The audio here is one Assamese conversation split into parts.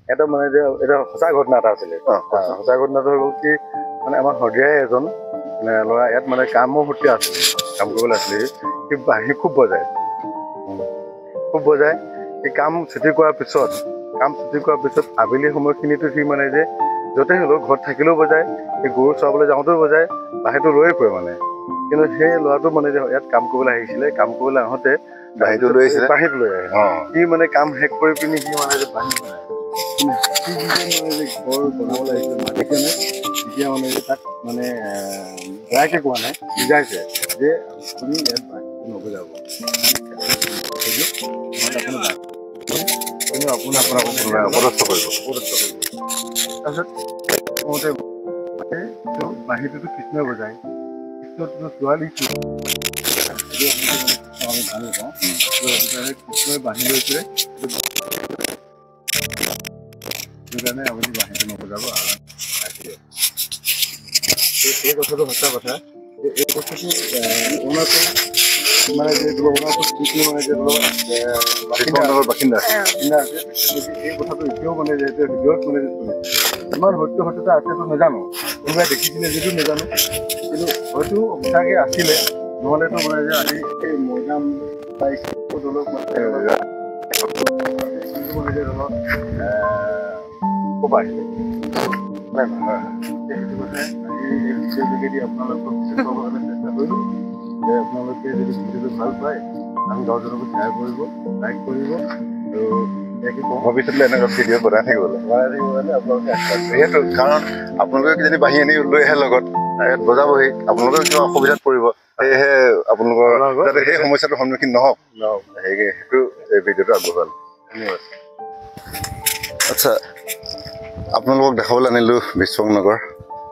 এটা মানে যে এটা সঁচা ঘটনা এটা আছিলে সঁচা ঘটনাটো হৈ গ'ল কি মানে আমাৰ শদিয়াই এজন মানে ল'ৰা ইয়াত মানে কামৰ সূত্ৰে আছিলে কাম কৰিবলৈ আছিলে সি বাঁহী খুব বজায় সি কাম ছুটি কৰাৰ পিছত আবেলি সময়খিনিতো সি মানে যে য'তে হ'লেও ঘৰত থাকিলেও বজায় সেই গৰু চৰাবলৈ যাওঁতেও বজায় বাঁহীটো লৈয়ে ফুৰে মানে কিন্তু সেই ল'ৰাটো মানে যে ইয়াত কাম কৰিবলৈ আহিছিলে কাম কৰিবলৈ আহোঁতে বাঁহীটো লৈ আহে সি মানে কাম শেষ কৰি পিনি সি মানে যে বাঁহী বনায় সি মানে যে ঘৰ বনাবলৈ আহিছিলে মালিকজনে তেতিয়া মানে যে তাক মানে বেয়াকৈ কোৱা নাই বুজাইছে যে আপুনি ইয়াত বাঁহীটো নবজাব অপদস্থ কৰিব তাৰপিছত বাঁহীটোতো কৃষ্ণই বজায় কৃষ্ণটো ছোৱালী আমি ভালে পাওঁ কৃষ্ণই বাঁহী লৈ ফুৰে সেইটো কাৰণে আপুনি বাঁহীটো নবজাব এই কথাটো সঁচা কথা এই কথাটো অৰুণাচল মানে যে অৰুণাচল মানে যে বাসিন্দা আছে এই কথাটো এতিয়াও মানে যে ভিডিঅ'ত মানে যে ইমান সত্যতা আছেতো নাজানো কোনোবাই দেখিছিলে যদিও নাজানো কিন্তু হয়তো সঁচাকৈ আছিলে নহ'লেতো মানে যে আজি এই মৈদাম বা ধৰক মানে যে ধৰক ক'ব আহিলে সেইটো কথা এই ভিডিঅ'ৰ যোগেদি আপোনালোকক বিশেষ কৰিবলৈ চেষ্টা কৰিলোঁ যে আপোনালোকে যদি ভিডিঅ'টো ভাল পায় আমি গাঁওজনকো শ্বেয়াৰ কৰিব লাইক কৰিব আৰু ভৱিষ্যতলৈ এনেকুৱা ভিডিঅ' বনাই থাকিব মানে আপোনালোকে সেইটো কাৰণ আপোনালোকে যদি বাঁহী আনি লৈ আহে লগত ইয়াত বজাবহি আপোনালোকেও কিবা অসুবিধাত পৰিব সেয়েহে আপোনালোকৰ যাতে সেই সমস্যাটোৰ সন্মুখীন নহওক সেইটো এই ভিডিঅ'টো আগবঢ়াল ধন্যবাদ আচ্ছা আপোনালোকক দেখাবলৈ আনিলোঁ বিশ্বং নগৰ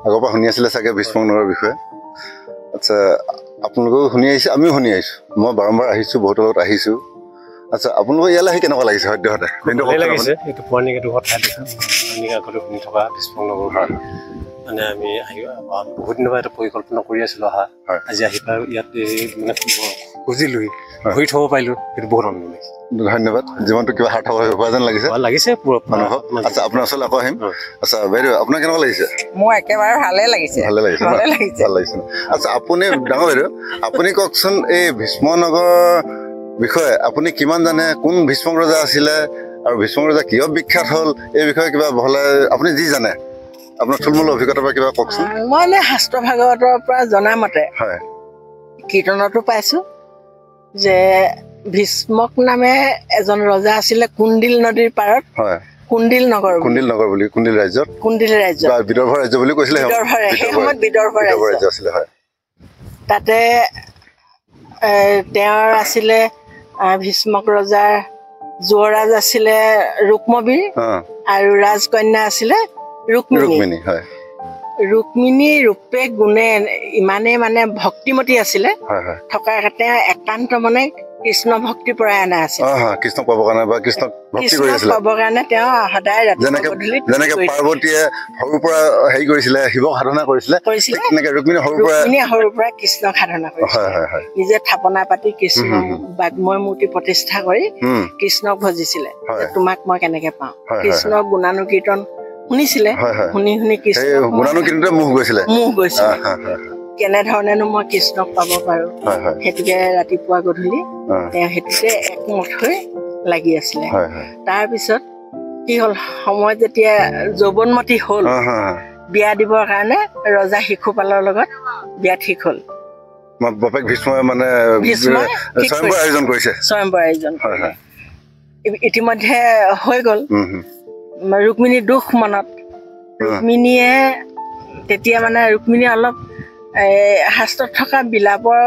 আগৰ পৰা শুনি আছিলে চাগে বিশ্বং নগৰৰ বিষয়ে আচ্ছা আপোনালোকেও শুনি আহিছে আমিও শুনি আহিছোঁ মই বাৰম্বাৰ আহিছোঁ বহুতৰ লগত আহিছোঁ আচ্ছা আপোনালোকৰ ইয়ালৈ আহি কেনেকুৱা লাগিছে সদ্যহতে লাগিছে এইটো পুৰণিকাটো কথা আগতে শুনি থকা বিশ্বং নগৰ মানে আমি বহুত দিনৰ পৰা এটা পৰিকল্পনা কৰি আছিলোঁ আজি আহি পাই ইয়াত মানে খুজিলোহি ভৰি থ'ব পাৰিলোঁ সেইটো বহুত আনন্দ লাগিছে ধন্যবাদ জীৱনটো কিবা সাৰ্থক হোৱা যেন লাগিছে মানুহক আচ্ছা আপোনাৰ ওচৰলৈ আকৌ আহিম আচ্ছা বাইদেউ আপোনাৰ কেনেকুৱা লাগিছে মোৰ একেবাৰে ভালে লাগিছে আচ্ছা আপুনি ডাঙৰ বাইদেউ আপুনি কওকচোন এই ভীষ্ম নগৰ বিষয়ে আপুনি কিমান জানে কোন ভীষ্ম ৰজা আছিলে আৰু ভীষ্ম ৰজা কিয় বিখ্যাত হ'ল এই বিষয়ে কিবা বহলাই আপুনি যি জানে আপোনাৰ থুলমূল অভিজ্ঞতাৰ পৰা কিবা কওকচোন মই শাস্ত্ৰ ভাগৱতৰ পৰা জনামতে হয় কীৰ্তনতো পাইছোঁ যে ভীষ্মক নামে এজন ৰজা আছিলে কুণ্ডিল নদীৰ পাৰত হয় কুণ্ডিল নগৰ বুলি কুণ্ডিল ৰাজ্যত বিদৰ্ভ ৰাজ্য বুলি কৈছিলে সেই সময়ত বিদৰ্ভ ৰাজ্য আছিলে হয় তাতে তেওঁৰ আছিলে ভীষ্মক ৰজাৰ যুৱৰাজ আছিলে ৰুক্মবীৰ আৰু ৰাজকন্যা আছিলে ৰুক্মিণী ৰুক্মিণী ৰূপে গুণে ইমানেই মানে ভক্তিমতী আছিলে থকাৰ তেওঁ একান্ত মানে কৃষ্ণ ভক্তি পৰায়ণা আছিল কৃষ্ণক পাবৰ কাৰণে বা কৃষ্ণক ভক্তি কৰি আছিলে পাবৰ কাৰণে তেওঁ সদায় যেনেকে পাৰ্বতীয়ে সৰুৰ পৰা হেৰি কৰিছিলে শিৱক সাধনা কৰিছিলে তেনেকে ৰুক্মিণী সৰুৰ পৰা কৃষ্ণক সাধনা কৰিছিলে নিজে থাপনা পাতি কৃষ্ণ বাগ্ময় মূৰ্তি প্ৰতিষ্ঠা কৰি কৃষ্ণক ভজিছিলে তোমাক মই কেনেকে পাওঁ কৃষ্ণক গুণানুকীৰ্তন শুনিছিলে শুনি কৃষ্ণ মুখ গৈছিলে কেনেধৰণেনো মই কৃষ্ণক পাব পাৰো সেইটোকে ৰাতিপুৱা গধূলি তেওঁ সেইটোতে একমত হৈ লাগি আছিলে তাৰপিছত কি হ'ল সময় যেতিয়া যৌৱনমতী হ'ল বিয়া দিবৰ কাৰণে ৰজা শিশুপালৰ লগত বিয়া ঠিক হ'ল বাপেক ভীষ্মই মানে স্বয়ম্বৰ আয়োজন ইতিমধ্যে হৈ গ'ল ৰুক্মিণীৰ দুখ মনত ৰুক্মিণীয়ে তেতিয়া মানে ৰুক্মিণীয়ে অলপ শাস্ত্ৰত থকা বিলাপৰ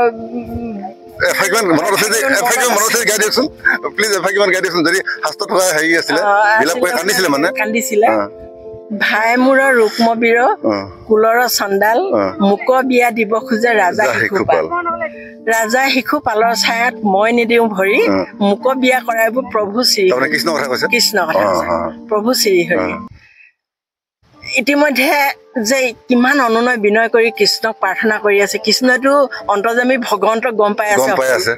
কান্দিছিলে ভাই মূৰৰ ৰুক্মবীৰ কুলৰ চণ্ডাল মোক বিয়া দিব খোজে ৰাজা শিশুপালৰ ছায়াত মই নিদিওঁ ভৰি মোক বিয়া কৰাইবোৰ প্ৰভু শ্ৰী কৃষ্ণ কথা প্ৰভু শ্ৰী হৰি ইতিমধ্যে যে কিমান অনুনয় বিনয় কৰি কৃষ্ণক প্ৰাৰ্থনা কৰি আছে কৃষ্ণইতো অন্তৰ্যামী ভগৱন্তক গম পাই আছে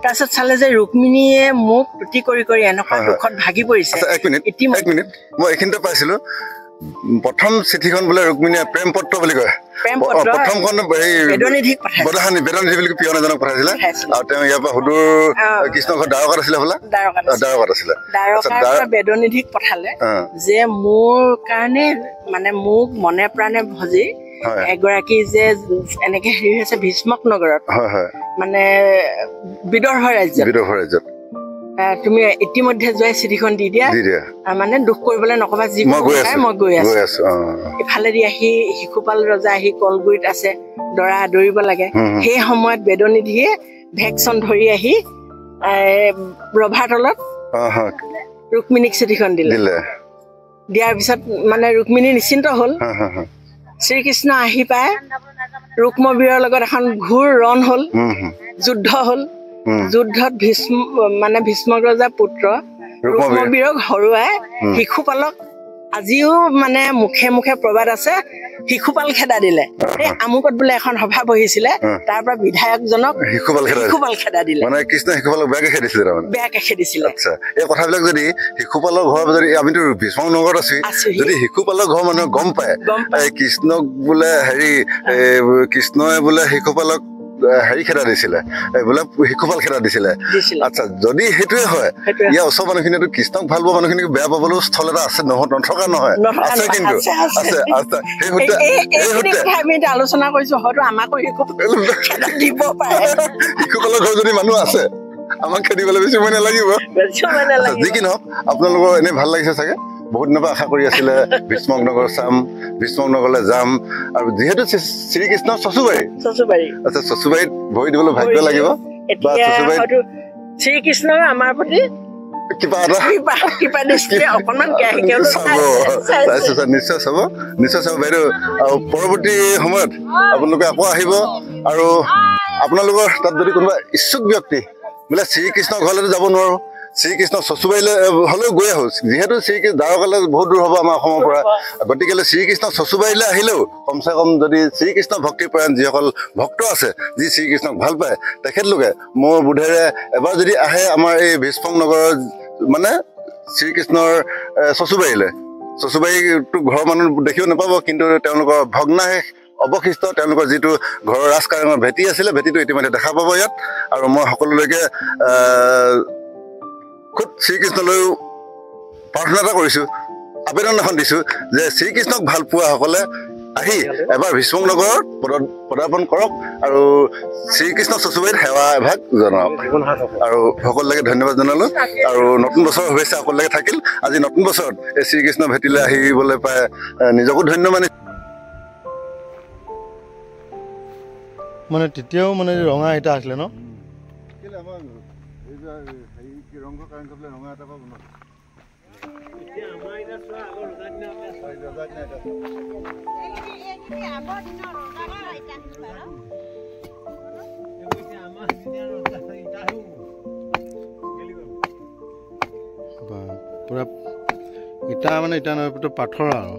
তাৰপিছত চালে যে ৰুক্মিণীয়ে মোক তুতি কৰি কৰি এনেকুৱা দুখত ভাগি পৰিছে। এক মিনিট মই এইখিনিতে পাইছিলো প্ৰথম চিঠিখন বোলে ৰুক্মিণীয়ে প্ৰেম পত্ৰ বুলি কয়। প্ৰথমখন বেদনিধি বুলি পিয়ন এজনক পঠাইছিলে আৰু তেওঁ ইয়াৰ পৰা সুদূৰ কৃষ্ণ ঘৰ দ্বাৰকাত আছিলে বোলে। দ্বাৰকাত আছিলে। বেদনিধিক পঠালে যে মোৰ কাৰণে মানে মোক মনে প্ৰাণে ভজি এগৰাকী যে এনেকে হেৰি হৈছে ভীষ্মক নগৰত মানে বিদৰ্ভ ৰাজ্যত তুমি ইতিমধ্যে যোৱাই চিঠিখন দি দিয়া মানে দুখ কৰিবলৈ নকবা যি মই গৈ আছো। ইফালেদি আহি শিশুপাল ৰজা আহি কলগুৰিত আছে দৰা আদৰিব লাগে। সেই সময়ত বেদনিধিয়ে ভেকচন ধৰি আহি ৰভাৰ তলত ৰুক্মিণীক চিঠিখন দিলে। দিয়াৰ পিছত মানে ৰুক্মিণী নিশ্চিন্ত হল। শ্ৰীকৃষ্ণ আহি পাই ৰুক্মবীৰৰ লগত এখন ঘোৰ ৰণ হল, যুদ্ধ হল। যুদ্ধত ভীষ্মক ৰজাৰ পুত্ৰ ৰুক্মবীৰক হৰুৱাই শিশুপালক আজিও মানে মুখে মুখে প্ৰবাদ আছে শিশুপাল খেদা দিলে। এই আমুকত বোলে এখন সভা বহিছিলে তাৰ পৰা বিধায়কজনক শিশুপাল খেদা দিলে। মানে কৃষ্ণ শিশুপালক বেয়াকে খেদিছিলে। আচ্ছা, এই কথাবিলাক যদি শিশুপালৰ ঘৰ যদি আমিতো ভীষ্মক নগৰত আছো, যদি শিশুপালৰ ঘৰ মানুহে গম পায় কৃষ্ণক বোলে কৃষ্ণই বোলে শিশুপালক হেৰি খেদা দিছিলে বোলে শিশুপাল খেদা দিছিলে। আচ্ছা, যদি সেইটোৱে হয় ইয়াৰ ওচৰ মানুহখিনিতো কৃষ্ণক ভাল পোৱা মানুহখিনিক বেয়া পাবলৈও স্থল এটা আছে নথকা নহয়, আছে কিন্তু আছে। আমি আলোচনা কৰিছো হয়তো আমাকো শিশুপালৰ ঘৰ যদি মানুহ আছে আমাক খেদিবলৈ বেছি সময় নালাগিব। যি কি নহওক আপোনালোকৰ এনেই ভাল লাগিছে চাগে। বহুত দিনৰ পৰা আশা কৰি আছিলে ভীষ্মক নগৰ চাম, ভীষ্মক নগৰলৈ যাম। আৰু যিহেতু শ্ৰীকৃষ্ণ চচুবাৰী, আচ্ছা চচুবাৰীত ভৰি দিবলৈ ভাগ্য লাগিব। শ্ৰীকৃষ্ণ আমাৰ প্ৰতি নিশ্চয় চাব বাইদেউ। আৰু পৰৱৰ্তী সময়ত আপোনালোকে আকৌ আহিব। আৰু আপোনালোকৰ তাত যদি কোনোবা ইচ্ছুক ব্যক্তি বোলে শ্ৰীকৃষ্ণৰ ঘৰলৈতো যাব নোৱাৰো, শ্ৰীকৃষ্ণ চচুবাৰীলৈ হলেও গৈ আহো, যিহেতু শ্ৰীকৃষ্ণ দ্বাৰকালৈ বহুত দূৰ হ'ব আমাৰ অসমৰ পৰা, গতিকে শ্ৰীকৃষ্ণ চচুবাৰীলৈ আহিলেও কমচে কম যদি শ্ৰীকৃষ্ণ ভক্তিপৰায়ণ যিসকল ভক্ত আছে, যি শ্ৰীকৃষ্ণক ভাল পায়, তেখেতলোকে মোৰ বোধেৰে এবাৰ যদি আহে আমাৰ এই ভীষ্মক নগৰৰ মানে শ্ৰীকৃষ্ণৰ চচুবাৰীটো ঘৰৰ মানুহ দেখিব নাপাব, কিন্তু তেওঁলোকৰ ভগ্নাশেষ অৱশিষ্ট তেওঁলোকৰ যিটো ঘৰৰ ৰাজকাৰেঙৰ ভেটি আছিলে, ভেটিটো ইতিমধ্যে দেখা পাব ইয়াত। আৰু মই সকলোলৈকে খুব শ্ৰীকৃষ্ণলৈও প্ৰাৰ্থনা এটা কৰিছো, আবেদন এখন দিছো যে শ্ৰীকৃষ্ণক ভাল পোৱাসকলে আহি এবাৰ ভীষ্মক নগৰত পদাৰ্পণ কৰক আৰু শ্ৰীকৃষ্ণ চচুবাৰীত সেৱা এভাগ জনাওক। আৰু সকলোকে ধন্যবাদ জনালো। আৰু নতুন বছৰৰ শুভেচ্ছা সকলোকে থাকিল। আজি নতুন বছৰত এই শ্ৰীকৃষ্ণ ভেটিলৈ আহিবলৈ পাই নিজকো ধন্য মানিছো। মানে তেতিয়াও মানে ৰঙা এটা আছিলে ন? পুৰা ইটা মানে ইটা নহয়, পাথৰ আৰু